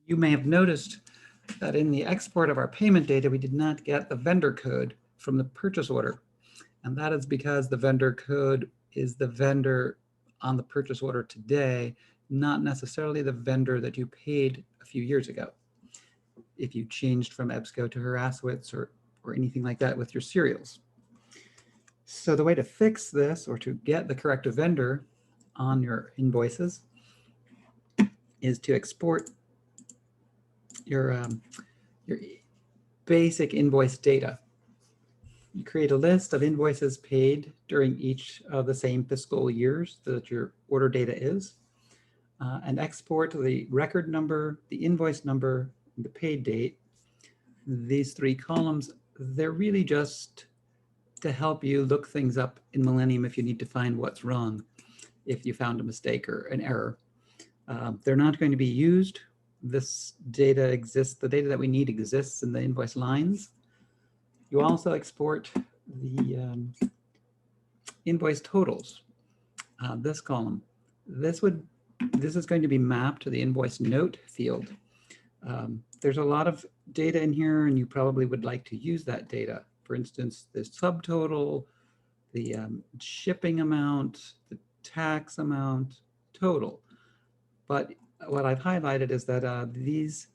You may have noticed that in the export of our payment data, we did not get the vendor code from the purchase order. And that is because the vendor code is the vendor on the purchase order today, not necessarily the vendor that you paid a few years ago. If you changed from EBSCO to Harassowitz or anything like that with your serials. So the way to fix this or to get the correct vendor on your invoices is to export your basic invoice data. You create a list of invoices paid during each of the same fiscal years that your order data is, and export the record number, the invoice number, and the paid date. These three columns, they're really just to help you look things up in Millennium if you need to find what's wrong, if you found a mistake or an error. They're not going to be used. This data exists, the data that we need exists in the invoice lines. You also export the invoice totals, this column. This is going to be mapped to the invoice note field. There's a lot of data in here, and you probably would like to use that data. For instance, the subtotal, the shipping amount, the tax amount, total. But what I've highlighted is that these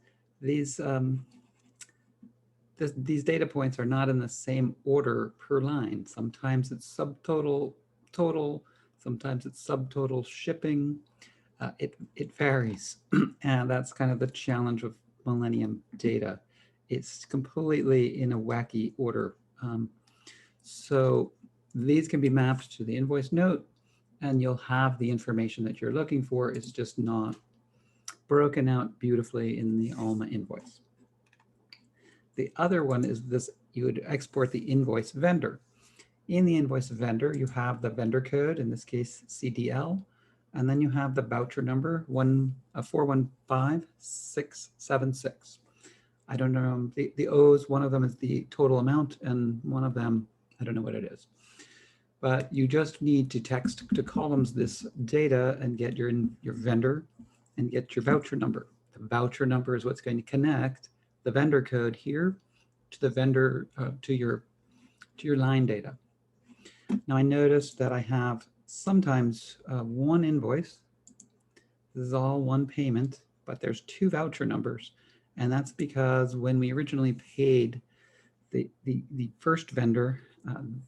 data points are not in the same order per line. Sometimes it's subtotal, total, sometimes it's subtotal shipping. It varies, and that's kind of the challenge of Millennium data. It's completely in a wacky order. So these can be mapped to the invoice note, and you'll have the information that you're looking for. It's just not broken out beautifully in the ALMA invoice. The other one is this, you would export the invoice vendor. In the invoice vendor, you have the vendor code, in this case, CDL, and then you have the voucher number 415676. I don't know, the O's, one of them is the total amount, and one of them, I don't know what it is. But you just need to text to columns this data and get your vendor and get your voucher number. The voucher number is what's going to connect the vendor code here to the vendor, to your line data. Now I noticed that I have sometimes one invoice. This is all one payment, but there's two voucher numbers. And that's because when we originally paid the first vendor,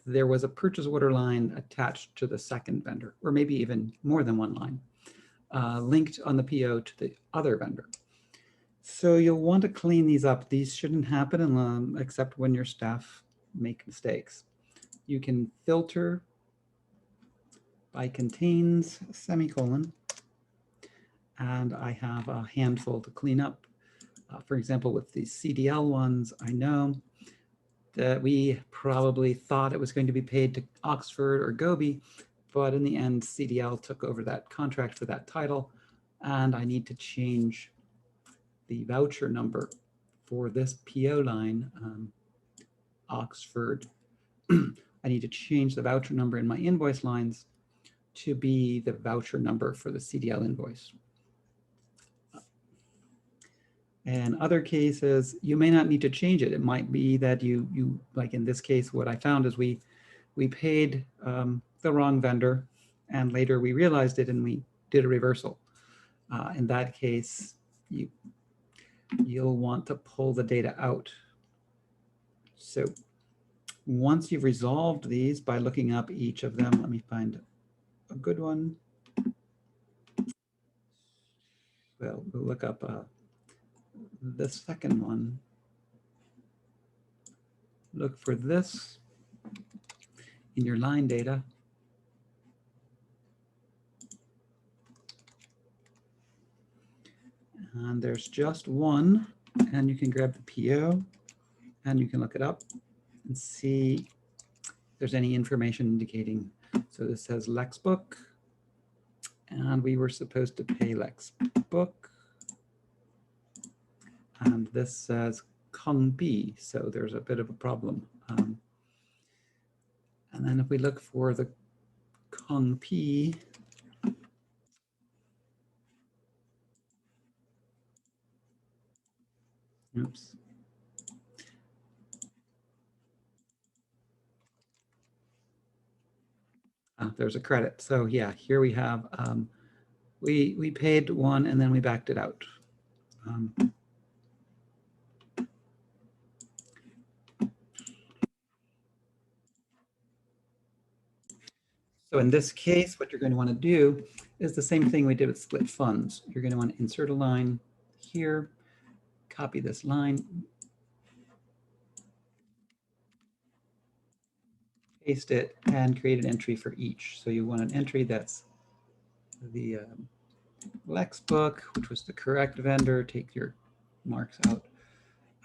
there was a purchase order line attached to the second vendor, or maybe even more than one line, linked on the PO to the other vendor. So you'll want to clean these up. These shouldn't happen except when your staff make mistakes. You can filter by contains semicolon, and I have a handful to clean up. For example, with the CDL ones, I know that we probably thought it was going to be paid to Oxford or Gobi, but in the end, CDL took over that contract for that title, and I need to change the voucher number for this PO line, Oxford. I need to change the voucher number in my invoice lines to be the voucher number for the CDL invoice. In other cases, you may not need to change it. It might be that you like in this case, what I found is we paid the wrong vendor, and later we realized it and we did a reversal. In that case, you'll want to pull the data out. So once you've resolved these by looking up each of them, let me find a good one. Well, we'll look up the second one. Look for this in your line data. And there's just one, and you can grab the PO and you can look it up and see if there's any information indicating. So this says Lexbook, and we were supposed to pay Lexbook. And this says Kong B, so there's a bit of a problem. And then if we look for the Kong P, Oops. There's a credit. So yeah, here we have, we paid one and then we backed it out. So in this case, what you're going to want to do is the same thing we did with split funds. You're going to want to insert a line here, copy this line, paste it, and create an entry for each. So you want an entry that's the Lex book, which was the correct vendor, take your marks out,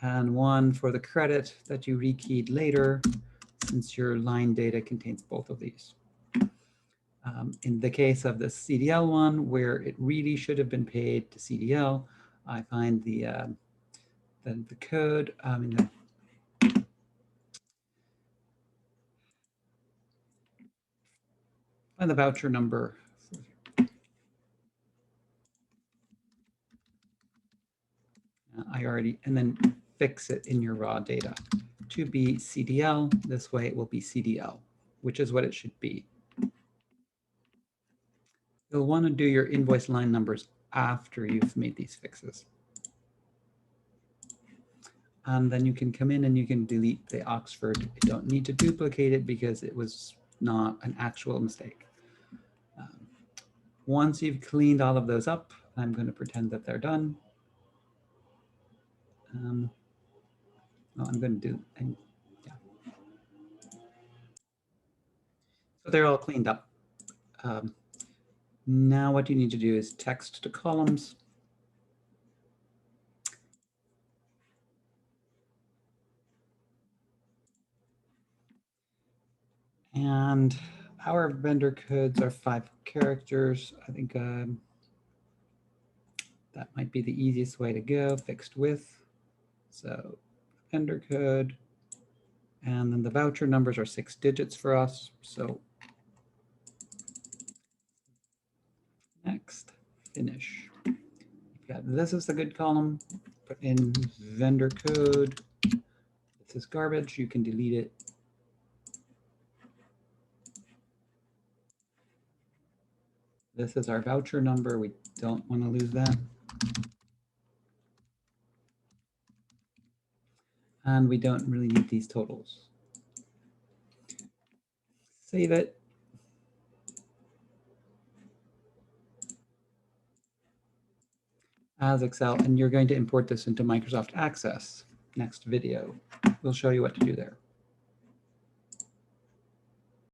and one for the credit that you rekeyed later, since your line data contains both of these. In the case of the CDL one, where it really should have been paid to CDL, I find the code, and the voucher number. I already, and then fix it in your raw data to be CDL. This way it will be CDL, which is what it should be. You'll want to do your invoice line numbers after you've made these fixes. And then you can come in and you can delete the Oxford. You don't need to duplicate it because it was not an actual mistake. Once you've cleaned all of those up, I'm going to pretend that they're done. I'm going to do, yeah. So they're all cleaned up. Now what you need to do is text to columns. And our vendor codes are 5 characters. I think that might be the easiest way to go, fixed with. So vendor code, and then the voucher numbers are 6 digits for us. So next, finish. Yeah, this is the good column. Put in vendor code. This is garbage. You can delete it. This is our voucher number. We don't want to lose that. And we don't really need these totals. Save it. As Excel, and you're going to import this into Microsoft Access. Next video, we'll show you what to do there.